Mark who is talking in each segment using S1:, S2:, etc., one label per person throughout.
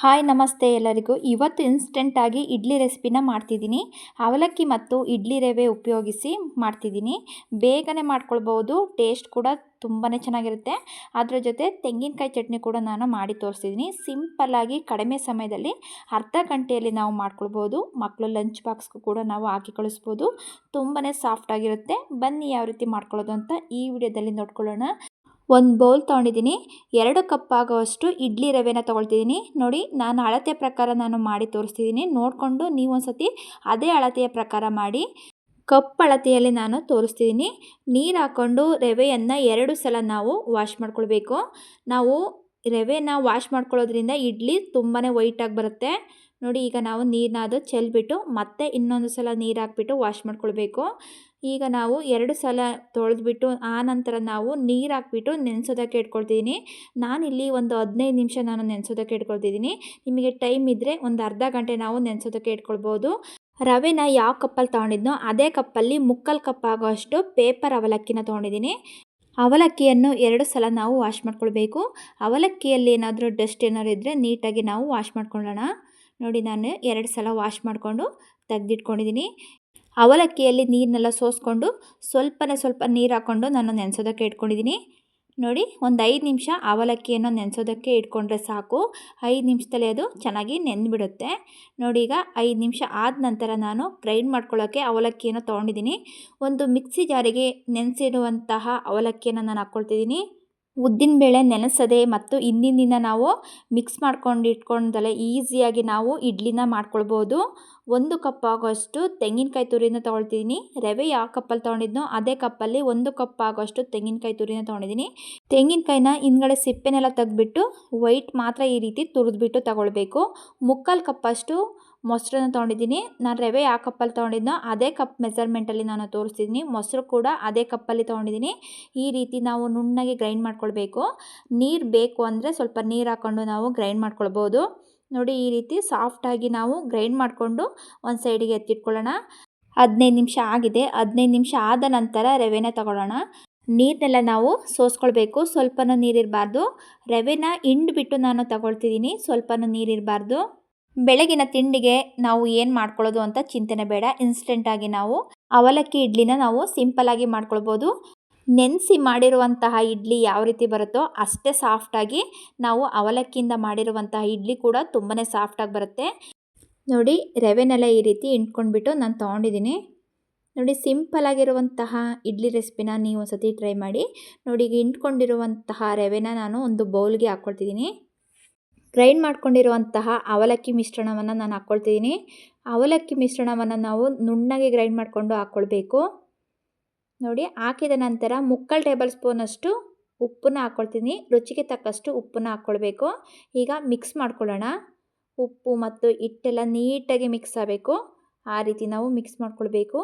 S1: Hi ನಮಸ್ತೆ ಎಲ್ಲರಿಗೂ. ಇವತ್ತು ಇನ್ಸ್ಟೆಂಟಾಗಿ ಇಡ್ಲಿ ರೆಸಿಪಿನ ಮಾಡ್ತಿದ್ದೀನಿ. ಅವಲಕ್ಕಿ ಮತ್ತು ಇಡ್ಲಿ ರವೆ ಉಪಯೋಗಿಸಿ ಮಾಡ್ತಿದ್ದೀನಿ. ಬೇಗನೆ ಮಾಡ್ಕೊಳ್ಬೋದು, ಟೇಸ್ಟ್ ಕೂಡ ತುಂಬಾ ಚೆನ್ನಾಗಿರುತ್ತೆ. ಅದರ ಜೊತೆ ತೆಂಗಿನಕಾಯಿ ಚಟ್ನಿ ಕೂಡ ನಾನು ಮಾಡಿ ತೋರಿಸ್ತಿದ್ದೀನಿ. ಸಿಂಪಲ್ಲಾಗಿ ಕಡಿಮೆ ಸಮಯದಲ್ಲಿ ಅರ್ಧ ಗಂಟೆಯಲ್ಲಿ ನಾವು ಮಾಡ್ಕೊಳ್ಬೋದು. ಮಕ್ಕಳು ಲಂಚ್ ಬಾಕ್ಸ್ಗೂ ಕೂಡ ನಾವು ಹಾಕಿ ಕಳಿಸ್ಬೋದು. ತುಂಬಾ ಸಾಫ್ಟಾಗಿರುತ್ತೆ. ಬನ್ನಿ ಯಾವ ರೀತಿ ಮಾಡ್ಕೊಳ್ಳೋದು ಅಂತ ಈ ವಿಡಿಯೋದಲ್ಲಿ ನೋಡ್ಕೊಳ್ಳೋಣ. ಒಂದು ಬೌಲ್ ತೊಗೊಂಡಿದ್ದೀನಿ. 2 ಕಪ್ ಆಗುವಷ್ಟು ಇಡ್ಲಿ ರವೆನ ತೊಗೊಳ್ತಿದ್ದೀನಿ. ನೋಡಿ, ನಾನು ಅಳತೆ ಪ್ರಕಾರ ನಾನು ಮಾಡಿ ತೋರಿಸ್ತಿದ್ದೀನಿ. ನೋಡಿಕೊಂಡು ನೀವು ಒಂದು ಸತಿ ಅದೇ ಅಳತೆಯ ಪ್ರಕಾರ ಮಾಡಿ. ಕಪ್ ಅಳತೆಯಲ್ಲಿ ನಾನು ತೋರಿಸ್ತಿದ್ದೀನಿ. ನೀರು ಹಾಕ್ಕೊಂಡು ರವೆಯನ್ನು 2 ಸಲ ನಾವು ವಾಶ್ ಮಾಡ್ಕೊಳ್ಬೇಕು. ನಾವು ರವೆನ ವಾಶ್ ಮಾಡ್ಕೊಳ್ಳೋದ್ರಿಂದ ಇಡ್ಲಿ ತುಂಬಾ ವೈಟಾಗಿ ಬರುತ್ತೆ. ನೋಡಿ, ಈಗ ನಾವು ನೀರನ್ನ ಅದು ಚೆಲ್ಬಿಟ್ಟು ಮತ್ತೆ ಇನ್ನೊಂದು ಸಲ ನೀರು ಹಾಕ್ಬಿಟ್ಟು ವಾಶ್ ಮಾಡ್ಕೊಳ್ಬೇಕು. ಈಗ ನಾವು 2 ಸಲ ತೊಳೆದ್ಬಿಟ್ಟು ಆನಂತರ ನಾವು ನೀರು ಹಾಕ್ಬಿಟ್ಟು ನೆನೆಸೋದಕ್ಕೆ ಇಟ್ಕೊಳ್ತಿದ್ದೀನಿ. ನಾನಿಲ್ಲಿ ಒಂದು 15 ನಿಮಿಷ ನಾನು ನೆನೆಸೋದಕ್ಕೆ ಇಟ್ಕೊಳ್ತಿದ್ದೀನಿ. ನಿಮಗೆ ಟೈಮ್ ಇದ್ದರೆ ಒಂದು ಅರ್ಧ ಗಂಟೆ ನಾವು ನೆನೆಸೋದಕ್ಕೆ ಇಟ್ಕೊಳ್ಬೋದು. ರವೆನ ಯಾವ ಕಪ್ಪಲ್ಲಿ ತೊಗೊಂಡಿದ್ನೋ ಅದೇ ಕಪ್ಪಲ್ಲಿ 3/4 ಕಪ್ ಆಗೋಷ್ಟು ಪೇಪರ್ ಅವಲಕ್ಕಿನ ತೊಗೊಂಡಿದ್ದೀನಿ. ಅವಲಕ್ಕಿಯನ್ನು 2 ಸಲ ನಾವು ವಾಶ್ ಮಾಡ್ಕೊಳ್ಬೇಕು. ಅವಲಕ್ಕಿಯಲ್ಲಿ ಏನಾದರೂ ಡಸ್ಟ್ ಏನಾದ್ರು ಇದ್ದರೆ ನೀಟಾಗಿ ನಾವು ವಾಶ್ ಮಾಡ್ಕೊಳ್ಳೋಣ. ನೋಡಿ, ನಾನು 2 ಸಲ ವಾಶ್ ಮಾಡಿಕೊಂಡು ತೆಗೆದಿಟ್ಕೊಂಡಿದ್ದೀನಿ. ಅವಲಕ್ಕಿಯಲ್ಲಿ ನೀರನ್ನೆಲ್ಲ ಸೋಸ್ಕೊಂಡು ಸ್ವಲ್ಪ ನೀರು ಹಾಕ್ಕೊಂಡು ನಾನು ನೆನೆಸೋದಕ್ಕೆ ಇಟ್ಕೊಂಡಿದ್ದೀನಿ. ನೋಡಿ, ಒಂದು 5 ನಿಮಿಷ ಅವಲಕ್ಕಿಯನ್ನು ನೆನೆಸೋದಕ್ಕೆ ಇಟ್ಕೊಂಡ್ರೆ ಸಾಕು. 5 ನಿಮಿಷದಲ್ಲಿ ಅದು ಚೆನ್ನಾಗಿ ನೆಂದುಬಿಡುತ್ತೆ. ನೋಡಿ, ಈಗ 5 ನಿಮಿಷ ಆದ ನಂತರ ನಾನು ಗ್ರೈಂಡ್ ಮಾಡ್ಕೊಳ್ಳೋಕ್ಕೆ ಅವಲಕ್ಕಿಯನ್ನು ತೊಗೊಂಡಿದ್ದೀನಿ. ಒಂದು ಮಿಕ್ಸಿ ಜಾರಿಗೆ ನೆನೆಸಿರುವಂತಹ ಅವಲಕ್ಕಿಯನ್ನು ನಾನು ಹಾಕ್ಕೊಳ್ತಿದ್ದೀನಿ. ಉದ್ದಿನಬೇಳೆ ನೆನೆಸದೆ ಮತ್ತು ಹಿಂದಿನ ದಿನ ನಾವು ಮಿಕ್ಸ್ ಮಾಡ್ಕೊಂಡು ಇಟ್ಕೊಂಡಲೆ ಈಸಿಯಾಗಿ ನಾವು ಇಡ್ಲಿನ ಮಾಡ್ಕೊಳ್ಬೋದು. 1 ಕಪ್ ಆಗೋಷ್ಟು ತೆಂಗಿನಕಾಯಿ ತುರಿನ ತೊಗೊಳ್ತಿದ್ದೀನಿ. ರವೆ ಯಾವ ಕಪ್ಪಲ್ಲಿ ತೊಗೊಂಡಿದ್ನೋ ಅದೇ ಕಪ್ಪಲ್ಲಿ 1 ಕಪ್ ಆಗೋಷ್ಟು ತೆಂಗಿನಕಾಯಿ ತುರಿನ ತೊಗೊಂಡಿದ್ದೀನಿ. ತೆಂಗಿನಕಾಯಿನ ಹಿಂದ್ಗಡೆ ಸಿಪ್ಪೆನೆಲ್ಲ ತೆಗೆದ್ಬಿಟ್ಟು ವೈಟ್ ಮಾತ್ರ ಈ ರೀತಿ ತುರಿದ್ಬಿಟ್ಟು ತಗೊಳ್ಬೇಕು. 3/4 ಕಪ್ಪಷ್ಟು ಮೊಸರನ್ನ ತೊಗೊಂಡಿದ್ದೀನಿ. ನಾನು ರವೆ ಯಾವ ಕಪ್ಪಲ್ಲಿ ತೊಗೊಂಡಿದ್ನೋ ಅದೇ ಕಪ್ ಮೆಜರ್ಮೆಂಟಲ್ಲಿ ನಾನು ತೋರಿಸ್ತಿದ್ದೀನಿ. ಮೊಸರು ಕೂಡ ಅದೇ ಕಪ್ಪಲ್ಲಿ ತೊಗೊಂಡಿದ್ದೀನಿ. ಈ ರೀತಿ ನಾವು ನುಣ್ಣಗೆ ಗ್ರೈಂಡ್ ಮಾಡ್ಕೊಳ್ಬೇಕು. ನೀರು ಬೇಕು ಅಂದರೆ ಸ್ವಲ್ಪ ನೀರು ಹಾಕ್ಕೊಂಡು ನಾವು ಗ್ರೈಂಡ್ ಮಾಡ್ಕೊಳ್ಬೋದು. ನೋಡಿ, ಈ ರೀತಿ ಸಾಫ್ಟಾಗಿ ನಾವು ಗ್ರೈಂಡ್ ಮಾಡಿಕೊಂಡು ಒಂದು ಸೈಡಿಗೆ ಎತ್ತಿಟ್ಕೊಳ್ಳೋಣ. 15 ನಿಮಿಷ ಆಗಿದೆ. 15 ನಿಮಿಷ ಆದ ನಂತರ ರವೆನ ತಗೊಳ್ಳೋಣ. ನೀರನ್ನೆಲ್ಲ ನಾವು ಸೋಸ್ಕೊಳ್ಬೇಕು. ಸ್ವಲ್ಪನೂ ನೀರಿರಬಾರ್ದು. ರವೆನ ಹಿಂಡ್ಬಿಟ್ಟು ನಾನು ತಗೊಳ್ತಿದ್ದೀನಿ. ಸ್ವಲ್ಪನೂ ನೀರಿರಬಾರ್ದು. ಬೆಳಗಿನ ತಿಂಡಿಗೆ ನಾವು ಏನು ಮಾಡ್ಕೊಳ್ಳೋದು ಅಂತ ಚಿಂತನೆ ಬೇಡ. ಇನ್ಸ್ಟೆಂಟಾಗಿ ನಾವು ಅವಲಕ್ಕಿ ಇಡ್ಲಿನ ನಾವು ಸಿಂಪಲ್ಲಾಗಿ ಮಾಡ್ಕೊಳ್ಬೋದು. ನೆನೆಸಿ ಮಾಡಿರುವಂತಹ ಇಡ್ಲಿ ಯಾವ ರೀತಿ ಬರುತ್ತೋ ಅಷ್ಟೇ ಸಾಫ್ಟಾಗಿ ನಾವು ಅವಲಕ್ಕಿಯಿಂದ ಮಾಡಿರುವಂತಹ ಇಡ್ಲಿ ಕೂಡ ತುಂಬಾ ಸಾಫ್ಟಾಗಿ ಬರುತ್ತೆ. ನೋಡಿ, ರವೆನೆಲ್ಲ ಈ ರೀತಿ ಹಿಂಡ್ಕೊಂಡ್ಬಿಟ್ಟು ನಾನು ತೊಗೊಂಡಿದ್ದೀನಿ. ನೋಡಿ, ಸಿಂಪಲ್ಲಾಗಿರುವಂತಹ ಇಡ್ಲಿ ರೆಸಿಪಿನ ನೀವು ಒಂದು ಸತಿ ಟ್ರೈ ಮಾಡಿ. ನೋಡಿ, ಈಗ ಹಿಂಡ್ಕೊಂಡಿರುವಂತಹ ರವೆನ ನಾನು ಒಂದು ಬೌಲ್ಗೆ ಹಾಕ್ಕೊಳ್ತಿದ್ದೀನಿ. ಗ್ರೈಂಡ್ ಮಾಡ್ಕೊಂಡಿರುವಂತಹ ಅವಲಕ್ಕಿ ಮಿಶ್ರಣವನ್ನು ನಾನು ಹಾಕ್ಕೊಳ್ತಿದ್ದೀನಿ. ಅವಲಕ್ಕಿ ಮಿಶ್ರಣವನ್ನು ನಾವು ನುಣ್ಣಗೆ ಗ್ರೈಂಡ್ ಮಾಡಿಕೊಂಡು ಹಾಕ್ಕೊಳ್ಬೇಕು. ನೋಡಿ, ಹಾಕಿದ ನಂತರ 3/4 ಟೇಬಲ್ ಸ್ಪೂನಷ್ಟು ಉಪ್ಪನ್ನ ಹಾಕ್ಕೊಳ್ತೀನಿ. ರುಚಿಗೆ ತಕ್ಕಷ್ಟು ಉಪ್ಪನ್ನ ಹಾಕ್ಕೊಳ್ಬೇಕು. ಈಗ ಮಿಕ್ಸ್ ಮಾಡ್ಕೊಳ್ಳೋಣ. ಉಪ್ಪು ಮತ್ತು ಹಿಟ್ಟೆಲ್ಲ ನೀಟಾಗಿ ಮಿಕ್ಸ್ ಆಗಬೇಕು. ಆ ರೀತಿ ನಾವು ಮಿಕ್ಸ್ ಮಾಡ್ಕೊಳ್ಬೇಕು.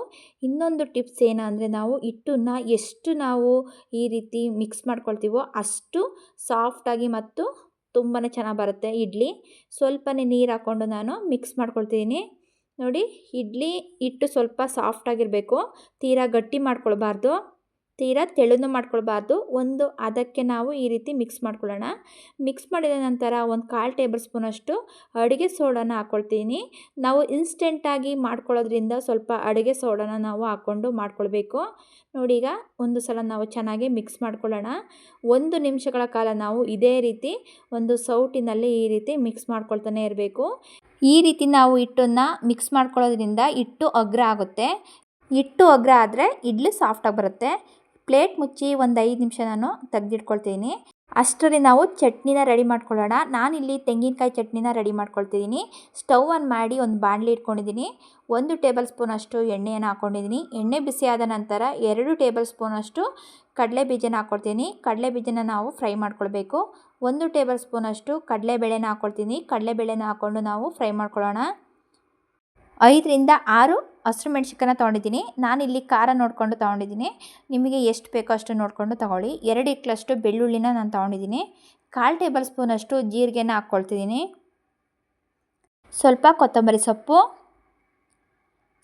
S1: ಇನ್ನೊಂದು ಟಿಪ್ಸ್ ಏನು ಅಂದರೆ, ನಾವು ಹಿಟ್ಟನ್ನು ಎಷ್ಟು ನಾವು ಈ ರೀತಿ ಮಿಕ್ಸ್ ಮಾಡ್ಕೊಳ್ತೀವೋ ಅಷ್ಟು ಸಾಫ್ಟಾಗಿ ಮತ್ತು ತುಂಬಾ ಚೆನ್ನಾಗಿ ಬರುತ್ತೆ ಇಡ್ಲಿ. ಸ್ವಲ್ಪನೇ ನೀರು ಹಾಕ್ಕೊಂಡು ನಾನು ಮಿಕ್ಸ್ ಮಾಡ್ಕೊಳ್ತಿದ್ದೀನಿ. ನೋಡಿ, ಇಡ್ಲಿ ಹಿಟ್ಟು ಸ್ವಲ್ಪ ಸಾಫ್ಟಾಗಿರಬೇಕು. ತೀರಾ ಗಟ್ಟಿ ಮಾಡ್ಕೊಳ್ಬಾರ್ದು, ತೀರಾ ತೆಳುನು ಮಾಡ್ಕೊಳ್ಬಾರ್ದು. ಒಂದು ಅದಕ್ಕೆ ನಾವು ಈ ರೀತಿ ಮಿಕ್ಸ್ ಮಾಡ್ಕೊಳ್ಳೋಣ. ಮಿಕ್ಸ್ ಮಾಡಿದ ನಂತರ ಒಂದು 1/4 ಟೇಬಲ್ ಸ್ಪೂನಷ್ಟು ಅಡುಗೆ ಸೋಡಾನ ಹಾಕ್ಕೊಳ್ತೀನಿ. ನಾವು ಇನ್ಸ್ಟೆಂಟಾಗಿ ಮಾಡ್ಕೊಳ್ಳೋದ್ರಿಂದ ಸ್ವಲ್ಪ ಅಡುಗೆ ಸೋಡಾನ ನಾವು ಹಾಕ್ಕೊಂಡು ಮಾಡ್ಕೊಳ್ಬೇಕು. ನೋಡಿ, ಈಗ ಒಂದು ಸಲ ನಾವು ಚೆನ್ನಾಗಿ ಮಿಕ್ಸ್ ಮಾಡ್ಕೊಳ್ಳೋಣ. 1 ನಿಮಿಷಗಳ ಕಾಲ ನಾವು ಇದೇ ರೀತಿ ಒಂದು ಸೌಟಿನಲ್ಲಿ ಈ ರೀತಿ ಮಿಕ್ಸ್ ಮಾಡ್ಕೊಳ್ತಾನೆ ಇರಬೇಕು. ಈ ರೀತಿ ನಾವು ಹಿಟ್ಟನ್ನು ಮಿಕ್ಸ್ ಮಾಡ್ಕೊಳ್ಳೋದ್ರಿಂದ ಹಿಟ್ಟು ಅಗ್ರ ಆಗುತ್ತೆ. ಹಿಟ್ಟು ಅಗ್ರ ಆದರೆ ಇಡ್ಲಿ ಸಾಫ್ಟಾಗಿ ಬರುತ್ತೆ. ಪ್ಲೇಟ್ ಮುಚ್ಚಿ ಒಂದು 5 ನಿಮಿಷ ನಾನು ತೆಗೆದಿಟ್ಕೊಳ್ತೀನಿ. ಅಷ್ಟರಲ್ಲಿ ನಾವು ಚಟ್ನಿನ ರೆಡಿ ಮಾಡ್ಕೊಳ್ಳೋಣ. ನಾನಿಲ್ಲಿ ತೆಂಗಿನಕಾಯಿ ಚಟ್ನಿನ ರೆಡಿ ಮಾಡ್ಕೊಳ್ತಿದ್ದೀನಿ. ಸ್ಟವ್ ಆನ್ ಮಾಡಿ ಒಂದು ಬಾಣಲಿ ಇಟ್ಕೊಂಡಿದ್ದೀನಿ. 1 ಟೇಬಲ್ ಸ್ಪೂನಷ್ಟು ಎಣ್ಣೆಯನ್ನು ಹಾಕ್ಕೊಂಡಿದ್ದೀನಿ. ಎಣ್ಣೆ ಬಿಸಿಯಾದ ನಂತರ 2 ಟೇಬಲ್ ಸ್ಪೂನಷ್ಟು ಕಡಲೆ ಬೀಜನ ಹಾಕ್ಕೊಳ್ತೀನಿ. ಕಡಲೆ ಬೀಜನ ನಾವು ಫ್ರೈ ಮಾಡ್ಕೊಳ್ಬೇಕು. 1 ಟೇಬಲ್ ಸ್ಪೂನಷ್ಟು ಕಡಲೆಬೇಳೆನ ಹಾಕ್ಕೊಳ್ತೀನಿ. ಕಡಲೆಬೇಳೆನ ಹಾಕ್ಕೊಂಡು ನಾವು ಫ್ರೈ ಮಾಡ್ಕೊಳ್ಳೋಣ. 5ರಿಂದ 6 ಹಸಿರು ಮೆಣಸಿನ್ಕಾಯಿನ ತೊಗೊಂಡಿದ್ದೀನಿ. ನಾನಿಲ್ಲಿ ಖಾರ ನೋಡಿಕೊಂಡು ತೊಗೊಂಡಿದ್ದೀನಿ. ನಿಮಗೆ ಎಷ್ಟು ಬೇಕೋ ಅಷ್ಟು ನೋಡಿಕೊಂಡು ತೊಗೊಳ್ಳಿ. 2 ಇಕ್ಲಷ್ಟು ಬೆಳ್ಳುಳ್ಳಿನ ನಾನು ತೊಗೊಂಡಿದ್ದೀನಿ. 1/4 ಟೇಬಲ್ ಸ್ಪೂನಷ್ಟು ಜೀರಿಗೆನ ಹಾಕ್ಕೊಳ್ತಿದ್ದೀನಿ. ಸ್ವಲ್ಪ ಕೊತ್ತಂಬರಿ ಸೊಪ್ಪು,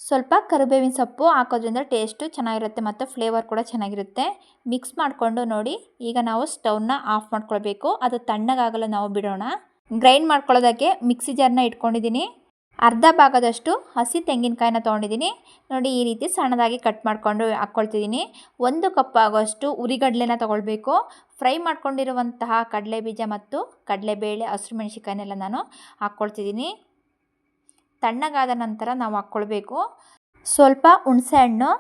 S1: ಸ್ವಲ್ಪ ಕರಿಬೇವಿನ ಸೊಪ್ಪು ಹಾಕೋದ್ರಿಂದ ಟೇಸ್ಟು ಚೆನ್ನಾಗಿರುತ್ತೆ ಮತ್ತು ಫ್ಲೇವರ್ ಕೂಡ ಚೆನ್ನಾಗಿರುತ್ತೆ. ಮಿಕ್ಸ್ ಮಾಡಿಕೊಂಡು ನೋಡಿ, ಈಗ ನಾವು ಸ್ಟವ್ನ ಆಫ್ ಮಾಡ್ಕೊಳ್ಬೇಕು. ಅದು ತಣ್ಣಗಾಗಲು ನಾವು ಬಿಡೋಣ. ಗ್ರೈಂಡ್ ಮಾಡ್ಕೊಳ್ಳೋದಕ್ಕೆ ಮಿಕ್ಸಿ ಜಾರ್ನ ಇಟ್ಕೊಂಡಿದ್ದೀನಿ. ಅರ್ಧ ಭಾಗದಷ್ಟು ಹಸಿ ತೆಂಗಿನಕಾಯಿನ ತೊಗೊಂಡಿದ್ದೀನಿ. ನೋಡಿ ಈ ರೀತಿ ಸಣ್ಣದಾಗಿ ಕಟ್ ಮಾಡಿಕೊಂಡು ಹಾಕ್ಕೊಳ್ತಿದ್ದೀನಿ. 1 ಕಪ್ ಆಗೋಷ್ಟು ಉರಿಗಡಲೆನ ತೊಗೊಳ್ಬೇಕು. ಫ್ರೈ ಮಾಡ್ಕೊಂಡಿರುವಂತಹ ಕಡಲೆ ಬೀಜ ಮತ್ತು ಕಡಲೆಬೇಳೆ, ಹಸಿರು ಮೆಣಸಿಕಾಯಿನೆಲ್ಲ ನಾನು ಹಾಕ್ಕೊಳ್ತಿದ್ದೀನಿ. ತಣ್ಣಗಾದ ನಂತರ ನಾವು ಹಾಕ್ಕೊಳ್ಬೇಕು. ಸ್ವಲ್ಪ ಹುಣಸೆ ಹಣ್ಣು,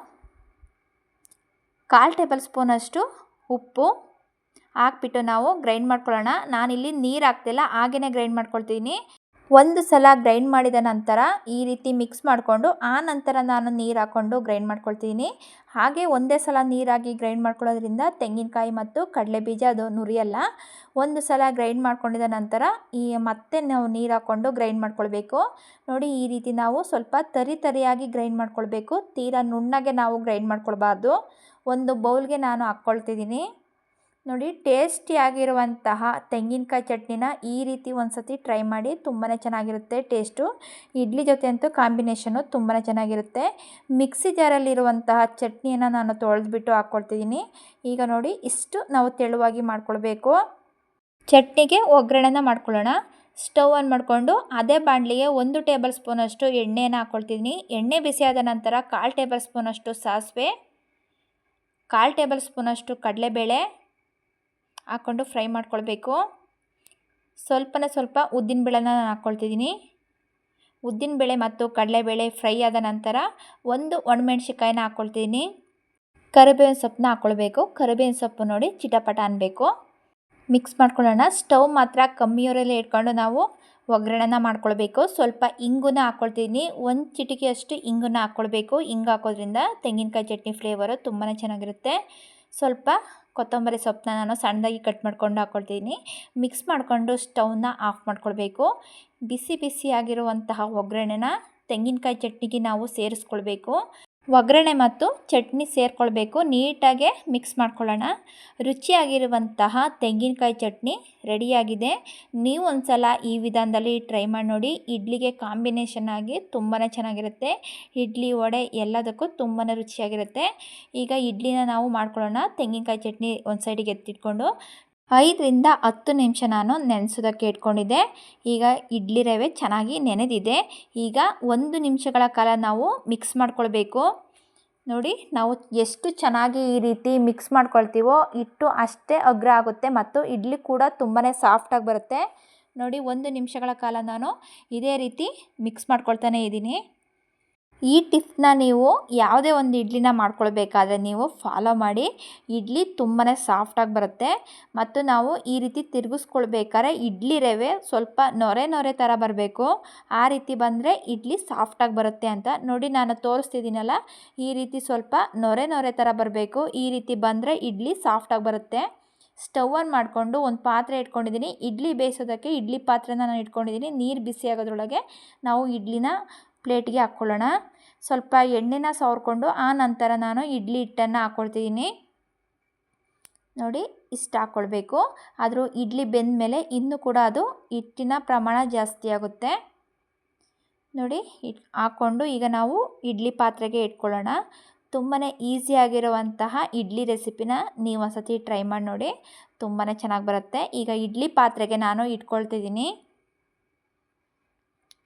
S1: 1/4 ಟೇಬಲ್ ಸ್ಪೂನಷ್ಟು ಉಪ್ಪು ಹಾಕ್ಬಿಟ್ಟು ನಾವು ಗ್ರೈಂಡ್ ಮಾಡ್ಕೊಳ್ಳೋಣ. ನಾನಿಲ್ಲಿ ನೀರು ಹಾಕ್ತಿಲ್ಲ, ಹಾಗೇ ಗ್ರೈಂಡ್ ಮಾಡ್ಕೊಳ್ತೀನಿ. ಒಂದು ಸಲ ಗ್ರೈಂಡ್ ಮಾಡಿದ ನಂತರ ಈ ರೀತಿ ಮಿಕ್ಸ್ ಮಾಡಿಕೊಂಡು ಆ ನಂತರ ನಾನು ನೀರು ಹಾಕ್ಕೊಂಡು ಗ್ರೈಂಡ್ ಮಾಡ್ಕೊಳ್ತೀನಿ. ಹಾಗೆ ಒಂದೇ ಸಲ ನೀರಾಗಿ ಗ್ರೈಂಡ್ ಮಾಡ್ಕೊಳ್ಳೋದ್ರಿಂದ ತೆಂಗಿನಕಾಯಿ ಮತ್ತು ಕಡಲೆಬೀಜ ಅದು ನುರಿಯಲ್ಲ. ಒಂದು ಸಲ ಗ್ರೈಂಡ್ ಮಾಡ್ಕೊಂಡಿದ ನಂತರ ಮತ್ತೆ ನಾವು ನೀರು ಹಾಕ್ಕೊಂಡು ಗ್ರೈಂಡ್ ಮಾಡ್ಕೊಳ್ಬೇಕು. ನೋಡಿ ಈ ರೀತಿ ನಾವು ಸ್ವಲ್ಪ ತರಿಯಾಗಿ ಗ್ರೈಂಡ್ ಮಾಡ್ಕೊಳ್ಬೇಕು. ತೀರಾ ನುಣ್ಣಗೆ ನಾವು ಗ್ರೈಂಡ್ ಮಾಡ್ಕೊಳ್ಬಾರ್ದು. ಒಂದು ಬೌಲ್ಗೆ ನಾನು ಹಾಕ್ಕೊಳ್ತಿದ್ದೀನಿ. ನೋಡಿ ಟೇಸ್ಟಿಯಾಗಿರುವಂತಹ ತೆಂಗಿನಕಾಯಿ ಚಟ್ನಿನ ಈ ರೀತಿ ಒಂದು ಸತಿ ಟ್ರೈ ಮಾಡಿ, ತುಂಬಾ ಚೆನ್ನಾಗಿರುತ್ತೆ ಟೇಸ್ಟು. ಇಡ್ಲಿ ಜೊತೆ ಅಂತೂ ಕಾಂಬಿನೇಷನು ತುಂಬಾ ಚೆನ್ನಾಗಿರುತ್ತೆ. ಮಿಕ್ಸಿ ಜಾರಲ್ಲಿರುವಂತಹ ಚಟ್ನಿಯನ್ನು ನಾನು ತೊಳೆದ್ಬಿಟ್ಟು ಹಾಕ್ಕೊಳ್ತಿದ್ದೀನಿ. ಈಗ ನೋಡಿ ಇಷ್ಟು ನಾವು ತೆಳುವಾಗಿ ಮಾಡ್ಕೊಳ್ಬೇಕು. ಚಟ್ನಿಗೆ ಒಗ್ಗರಣೆನ ಮಾಡ್ಕೊಳ್ಳೋಣ. ಸ್ಟವ್ ಆನ್ ಮಾಡಿಕೊಂಡು ಅದೇ ಬಾಣಲಿಗೆ 1 ಟೇಬಲ್ ಸ್ಪೂನಷ್ಟು ಎಣ್ಣೆನ ಹಾಕ್ಕೊಳ್ತಿದ್ದೀನಿ. ಎಣ್ಣೆ ಬಿಸಿಯಾದ ನಂತರ 1/4 ಟೇಬಲ್ ಸ್ಪೂನಷ್ಟು ಸಾಸಿವೆ, 1/4 ಟೇಬಲ್ ಸ್ಪೂನಷ್ಟು ಕಡಲೆಬೇಳೆ ಹಾಕ್ಕೊಂಡು ಫ್ರೈ ಮಾಡ್ಕೊಳ್ಬೇಕು. ಸ್ವಲ್ಪ ಉದ್ದಿನಬೇಳೆನ ನಾನು ಹಾಕ್ಕೊಳ್ತಿದ್ದೀನಿ. ಉದ್ದಿನಬೇಳೆ ಮತ್ತು ಕಡಲೆಬೇಳೆ ಫ್ರೈ ಆದ ನಂತರ 1 ಒಣಮೆಣ್ಸಿಕಾಯಿನ ಹಾಕ್ಕೊಳ್ತಿದ್ದೀನಿ. ಕರಿಬೇವಿನ ಸೊಪ್ಪನ್ನ ಹಾಕ್ಕೊಳ್ಬೇಕು. ಕರಿಬೇವಿನ ಸೊಪ್ಪು ನೋಡಿ ಚಿಟಪಟ ಅನ್ನಬೇಕು. ಮಿಕ್ಸ್ ಮಾಡ್ಕೊಳ್ಳೋಣ. ಸ್ಟವ್ ಮಾತ್ರ ಕಮ್ಮಿಯವರಲ್ಲೇ ಇಟ್ಕೊಂಡು ನಾವು ಒಗ್ಗರಣೆನ ಮಾಡ್ಕೊಳ್ಬೇಕು. ಸ್ವಲ್ಪ ಇಂಗುನ ಹಾಕ್ಕೊಳ್ತಿದ್ದೀನಿ. 1 ಚಿಟಿಕೆಯಷ್ಟು ಇಂಗುನ ಹಾಕ್ಕೊಳ್ಬೇಕು. ಇಂಗು ಹಾಕೋದ್ರಿಂದ ತೆಂಗಿನಕಾಯಿ ಚಟ್ನಿ ಫ್ಲೇವರು ತುಂಬಾ ಚೆನ್ನಾಗಿರುತ್ತೆ. ಸ್ವಲ್ಪ ಕೊತ್ತಂಬರಿ ಸೊಪ್ಪನ್ನ ನಾನು ಸಣ್ಣದಾಗಿ ಕಟ್ ಮಾಡ್ಕೊಂಡು ಹಾಕ್ಕೊಳ್ತೀನಿ. ಮಿಕ್ಸ್ ಮಾಡಿಕೊಂಡು ಸ್ಟವ್ನ ಆಫ್ ಮಾಡ್ಕೊಳ್ಬೇಕು. ಬಿಸಿ ಆಗಿರುವಂತಹ ಒಗ್ಗರಣೆನ ತೆಂಗಿನಕಾಯಿ ಚಟ್ನಿಗೆ ನಾವು ಸೇರಿಸ್ಕೊಳ್ಬೇಕು. ಒಗ್ಗರಣೆ ಮತ್ತು ಚಟ್ನಿ ಸೇರಿಕೊಳ್ಬೇಕು. ನೀಟಾಗೆ ಮಿಕ್ಸ್ ಮಾಡ್ಕೊಳ್ಳೋಣ. ರುಚಿಯಾಗಿರುವಂತಹ ತೆಂಗಿನಕಾಯಿ ಚಟ್ನಿ ರೆಡಿಯಾಗಿದೆ. ನೀವು ಒಂದು ಸಲ ಈ ವಿಧಾನದಲ್ಲಿ ಟ್ರೈ ಮಾಡಿ ನೋಡಿ. ಇಡ್ಲಿಗೆ ಕಾಂಬಿನೇಷನ್ ಆಗಿ ತುಂಬಾ ಚೆನ್ನಾಗಿರುತ್ತೆ. ಇಡ್ಲಿ, ವಡೆ ಎಲ್ಲದಕ್ಕೂ ತುಂಬಾ ರುಚಿಯಾಗಿರುತ್ತೆ. ಈಗ ಇಡ್ಲಿನ ನಾವು ಮಾಡ್ಕೊಳ್ಳೋಣ. ತೆಂಗಿನಕಾಯಿ ಚಟ್ನಿ ಒಂದು ಸೈಡಿಗೆ ಎತ್ತಿಟ್ಕೊಂಡು 5 ರಿಂದ 10 ನಿಮಿಷ ನಾನು ನೆನೆಸೋದಕ್ಕೆ ಇಟ್ಕೊಂಡಿದ್ದೆ. ಈಗ ಇಡ್ಲಿ ರವೆ ಚೆನ್ನಾಗಿ ನೆನೆದಿದೆ. ಈಗ 1 ನಿಮಿಷಗಳ ಕಾಲ ನಾವು ಮಿಕ್ಸ್ ಮಾಡ್ಕೊಳ್ಬೇಕು. ನೋಡಿ ನಾವು ಎಷ್ಟು ಚೆನ್ನಾಗಿ ಈ ರೀತಿ ಮಿಕ್ಸ್ ಮಾಡ್ಕೊಳ್ತೀವೋ ಹಿಟ್ಟು ಅಷ್ಟೇ ಅಗ್ರ ಆಗುತ್ತೆ ಮತ್ತು ಇಡ್ಲಿ ಕೂಡ ತುಂಬಾ ಸಾಫ್ಟಾಗಿ ಬರುತ್ತೆ. ನೋಡಿ 1 ನಿಮಿಷಗಳ ಕಾಲ ನಾನು ಇದೇ ರೀತಿ ಮಿಕ್ಸ್ ಮಾಡ್ಕೊಳ್ತಾನೆ ಇದ್ದೀನಿ. ಈ ಟಿಪ್ನ ನೀವು ಯಾವುದೇ ಒಂದು ಇಡ್ಲಿನ ಮಾಡ್ಕೊಳ್ಬೇಕಾದ್ರೆ ನೀವು ಫಾಲೋ ಮಾಡಿ. ಇಡ್ಲಿ ತುಂಬಾ ಸಾಫ್ಟಾಗಿ ಬರುತ್ತೆ ಮತ್ತು ನಾವು ಈ ರೀತಿ ತಿರುಗಿಸ್ಕೊಳ್ಬೇಕಾದ್ರೆ ಇಡ್ಲಿ ರವೆ ಸ್ವಲ್ಪ ನೊರೆ ಥರ ಬರಬೇಕು. ಆ ರೀತಿ ಬಂದರೆ ಇಡ್ಲಿ ಸಾಫ್ಟಾಗಿ ಬರುತ್ತೆ ಅಂತ. ನೋಡಿ ನಾನು ತೋರಿಸ್ತಿದ್ದೀನಲ್ಲ, ಈ ರೀತಿ ಸ್ವಲ್ಪ ನೊರೆ ಥರ ಬರಬೇಕು. ಈ ರೀತಿ ಬಂದರೆ ಇಡ್ಲಿ ಸಾಫ್ಟಾಗಿ ಬರುತ್ತೆ. ಸ್ಟವ್ ಆನ್ ಮಾಡಿಕೊಂಡು ಒಂದು ಪಾತ್ರೆ ಇಟ್ಕೊಂಡಿದ್ದೀನಿ. ಇಡ್ಲಿ ಬೇಯಿಸೋದಕ್ಕೆ ಇಡ್ಲಿ ಪಾತ್ರೆನ ನಾನು ಇಟ್ಕೊಂಡಿದ್ದೀನಿ. ನೀರು ಬಿಸಿ ಆಗೋದ್ರೊಳಗೆ ನಾವು ಇಡ್ಲಿನ ಪ್ಲೇಟ್ಗೆ ಹಾಕ್ಕೊಳ್ಳೋಣ. ಸ್ವಲ್ಪ ಎಣ್ಣೆನ ಸವರ್ಕೊಂಡು ಆ ನಂತರ ನಾನು ಇಡ್ಲಿ ಹಿಟ್ಟನ್ನು ಹಾಕ್ಕೊಳ್ತಿದ್ದೀನಿ. ನೋಡಿ ಇಷ್ಟು ಹಾಕ್ಕೊಳ್ಬೇಕು. ಆದರೂ ಇಡ್ಲಿ ಬೆಂದ ಮೇಲೆ ಇನ್ನೂ ಕೂಡ ಅದು ಹಿಟ್ಟಿನ ಪ್ರಮಾಣ ಜಾಸ್ತಿ ಆಗುತ್ತೆ. ನೋಡಿ ಹಾಕ್ಕೊಂಡು ಈಗ ನಾವು ಇಡ್ಲಿ ಪಾತ್ರೆಗೆ ಇಟ್ಕೊಳ್ಳೋಣ. ತುಂಬಾ ಈಸಿಯಾಗಿರುವಂತಹ ಇಡ್ಲಿ ರೆಸಿಪಿನ ನೀವು ಒಂದು ಸತಿ ಟ್ರೈ ಮಾಡಿ ನೋಡಿ. ತುಂಬಾ ಚೆನ್ನಾಗಿ ಬರುತ್ತೆ. ಈಗ ಇಡ್ಲಿ ಪಾತ್ರೆಗೆ ನಾನು ಇಟ್ಕೊಳ್ತಿದ್ದೀನಿ.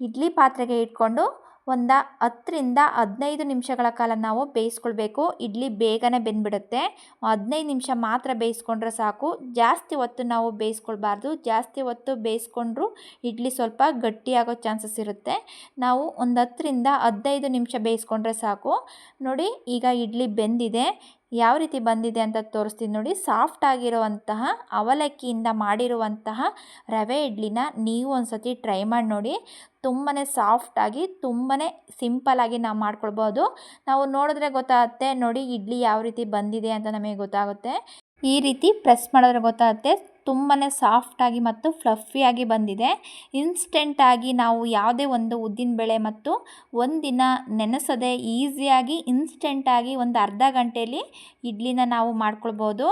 S1: ಇಡ್ಲಿ ಪಾತ್ರೆಗೆ ಇಟ್ಕೊಂಡು ಒಂದು 10 ರಿಂದ 15 ನಿಮಿಷಗಳ ಕಾಲ ನಾವು ಬೇಯಿಸ್ಕೊಳ್ಬೇಕು. ಇಡ್ಲಿ ಬೇಗನೆ ಬೆಂದ್ಬಿಡುತ್ತೆ. 15 ನಿಮಿಷ ಮಾತ್ರ ಬೇಯಿಸ್ಕೊಂಡ್ರೆ ಸಾಕು. ಜಾಸ್ತಿ ಹೊತ್ತು ನಾವು ಬೇಯಿಸ್ಕೊಳ್ಬಾರ್ದು. ಜಾಸ್ತಿ ಹೊತ್ತು ಬೇಯಿಸ್ಕೊಂಡ್ರೂ ಇಡ್ಲಿ ಸ್ವಲ್ಪ ಗಟ್ಟಿಯಾಗೋ ಚಾನ್ಸಸ್ ಇರುತ್ತೆ. ನಾವು ಒಂದು 10 ರಿಂದ 15 ನಿಮಿಷ ಬೇಯಿಸ್ಕೊಂಡ್ರೆ ಸಾಕು. ನೋಡಿ ಈಗ ಇಡ್ಲಿ ಬೆಂದಿದೆ. ಯಾವ ರೀತಿ ಬಂದಿದೆ ಅಂತ ತೋರಿಸ್ತೀನಿ ನೋಡಿ. ಸಾಫ್ಟ್ ಆಗಿರುವಂತಹ ಅವಲಕ್ಕಿಯಿಂದ ಮಾಡಿರುವಂತಹ ರವೆ ಇಡ್ಲಿನ ನೀವು ಒಂದು ಸತಿ ಟ್ರೈ ಮಾಡಿ ನೋಡಿ. ತುಂಬಾ ಸಾಫ್ಟಾಗಿ ತುಂಬಾ ಸಿಂಪಲ್ಲಾಗಿ ನಾವು ಮಾಡ್ಕೊಳ್ಬೋದು. ನಾವು ನೋಡಿದ್ರೆ ಗೊತ್ತಾಗುತ್ತೆ. ನೋಡಿ ಇಡ್ಲಿ ಯಾವ ರೀತಿ ಬಂದಿದೆ ಅಂತ ನಮಗೆ ಗೊತ್ತಾಗುತ್ತೆ. ಈ ರೀತಿ ಪ್ರೆಸ್ ಮಾಡಿದ್ರೆ ಗೊತ್ತಾಗುತ್ತೆ. ತುಂಬಾ ಸಾಫ್ಟಾಗಿ ಮತ್ತು ಫ್ಲಫಿಯಾಗಿ ಬಂದಿದೆ. ಇನ್ಸ್ಟೆಂಟಾಗಿ ನಾವು ಯಾವುದೇ ಒಂದು ಉದ್ದಿನಬೇಳೆ ಮತ್ತು ಒಂದಿನ ನೆನೆಸದೆ ಈಸಿಯಾಗಿ ಇನ್ಸ್ಟೆಂಟಾಗಿ ಒಂದು ಅರ್ಧ ಗಂಟೆಯಲ್ಲಿ ಇಡ್ಲಿನ ನಾವು ಮಾಡ್ಕೊಳ್ಬೋದು.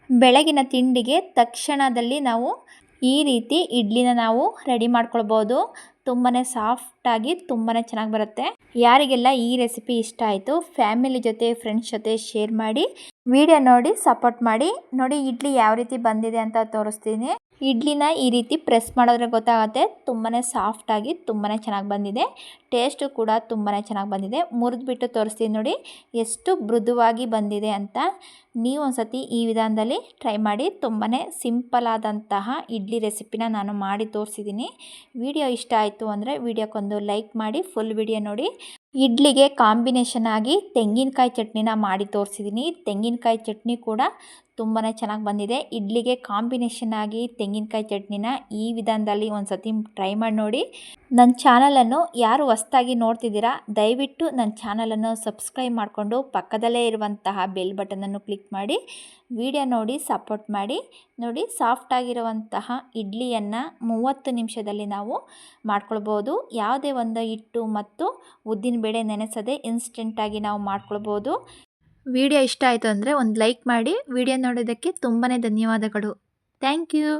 S1: ಬೆಳಗಿನ ತಿಂಡಿಗೆ ತಕ್ಷಣದಲ್ಲಿ ನಾವು ಈ ರೀತಿ ಇಡ್ಲಿನ ನಾವು ರೆಡಿ ಮಾಡ್ಕೊಳ್ಬೋದು. ತುಂಬಾ ಸಾಫ್ಟಾಗಿ ತುಂಬಾ ಚೆನ್ನಾಗಿ ಬರುತ್ತೆ. ಯಾರಿಗೆಲ್ಲ ಈ ರೆಸಿಪಿ ಇಷ್ಟ ಆಯಿತು ಫ್ಯಾಮಿಲಿ ಜೊತೆ ಫ್ರೆಂಡ್ಸ್ ಜೊತೆ ಶೇರ್ ಮಾಡಿ. ವಿಡಿಯೋ ನೋಡಿ ಸಪೋರ್ಟ್ ಮಾಡಿ. ನೋಡಿ ಇಡ್ಲಿ ಯಾವ ರೀತಿ ಬಂದಿದೆ ಅಂತ ತೋರಿಸ್ತೀನಿ. ಇಡ್ಲಿನ ಈ ರೀತಿ ಪ್ರೆಸ್ ಮಾಡಿದ್ರೆ ಗೊತ್ತಾಗುತ್ತೆ ತುಂಬಾ ಸಾಫ್ಟಾಗಿ ತುಂಬಾ ಚೆನ್ನಾಗಿ ಬಂದಿದೆ. ಟೇಸ್ಟು ಕೂಡ ತುಂಬಾ ಚೆನ್ನಾಗಿ ಬಂದಿದೆ. ಮುರಿದ್ಬಿಟ್ಟು ತೋರಿಸ್ತೀನಿ ನೋಡಿ ಎಷ್ಟು ಮೃದುವಾಗಿ ಬಂದಿದೆ ಅಂತ. ನೀವು ಒಂದ್ಸತಿ ಈ ವಿಧಾನದಲ್ಲಿ ಟ್ರೈ ಮಾಡಿ. ತುಂಬಾ ಸಿಂಪಲ್ ಆದಂತಹ ಇಡ್ಲಿ ರೆಸಿಪಿನ ನಾನು ಮಾಡಿ ತೋರಿಸಿದ್ದೀನಿ. ವಿಡಿಯೋ ಇಷ್ಟ ಆಯಿತು ಅಂದರೆ ವಿಡಿಯೋಕ್ಕೊಂದು ಲೈಕ್ ಮಾಡಿ, ಫುಲ್ ವಿಡಿಯೋ ನೋಡಿ. ಇಡ್ಲಿಗೆ ಕಾಂಬಿನೇಷನ್ ಆಗಿ ತೆಂಗಿನಕಾಯಿ ಚಟ್ನಿನ ಮಾಡಿ ತೋರಿಸಿದ್ದೀನಿ. ತೆಂಗಿನಕಾಯಿ ಚಟ್ನಿ ಕೂಡ ತುಂಬಾ ಚೆನ್ನಾಗಿ ಬಂದಿದೆ. ಇಡ್ಲಿಗೆ ಕಾಂಬಿನೇಷನ್ ಆಗಿ ತೆಂಗಿನಕಾಯಿ ಚಟ್ನಿನ ಈ ವಿಧಾನದಲ್ಲಿ ಒಂದು ಸತಿ ಟ್ರೈ ಮಾಡಿ ನೋಡಿ. ನನ್ನ ಚಾನಲನ್ನು ಯಾರು ಹೊಸ್ದಾಗಿ ನೋಡ್ತಿದ್ದೀರಾ ದಯವಿಟ್ಟು ನನ್ನ ಚಾನಲನ್ನು ಸಬ್ಸ್ಕ್ರೈಬ್ ಮಾಡಿಕೊಂಡು ಪಕ್ಕದಲ್ಲೇ ಇರುವಂತಹ ಬೆಲ್ ಬಟನನ್ನು ಕ್ಲಿಕ್ ಮಾಡಿ ವಿಡಿಯೋ ನೋಡಿ ಸಪೋರ್ಟ್ ಮಾಡಿ. ನೋಡಿ ಸಾಫ್ಟಾಗಿರುವಂತಹ ಇಡ್ಲಿಯನ್ನು 30 ನಿಮಿಷದಲ್ಲಿ ನಾವು ಮಾಡ್ಕೊಳ್ಬೋದು. ಯಾವುದೇ ಒಂದು ಹಿಟ್ಟು ಮತ್ತು ಉದ್ದಿನಬೇಳೆ ನೆನೆಸದೆ ಇನ್ಸ್ಟೆಂಟಾಗಿ ನಾವು ಮಾಡ್ಕೊಳ್ಬೋದು. ವಿಡಿಯೋ ಇಷ್ಟ ಆಯಿತು ಅಂದರೆ ಒಂದು ಲೈಕ್ ಮಾಡಿ. ವಿಡಿಯೋ ನೋಡೋದಕ್ಕೆ ತುಂಬಾ ಧನ್ಯವಾದಗಳು. Thank you.